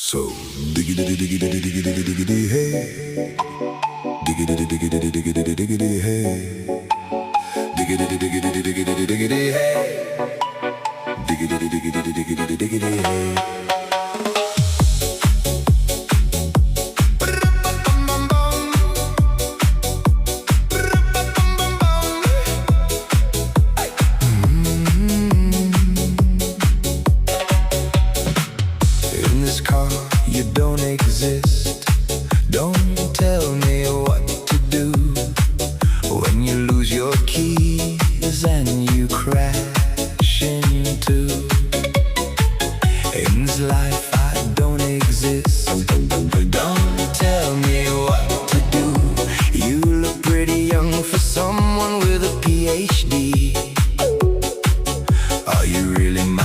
So diggity diggity diggity diggity hey, diggity diggity diggity diggity hey, diggity diggity diggity diggity hey, diggity diggity diggity diggity hey. In this car, you don't exist. Don't tell me what to do when you lose your keys and you crash into. In this life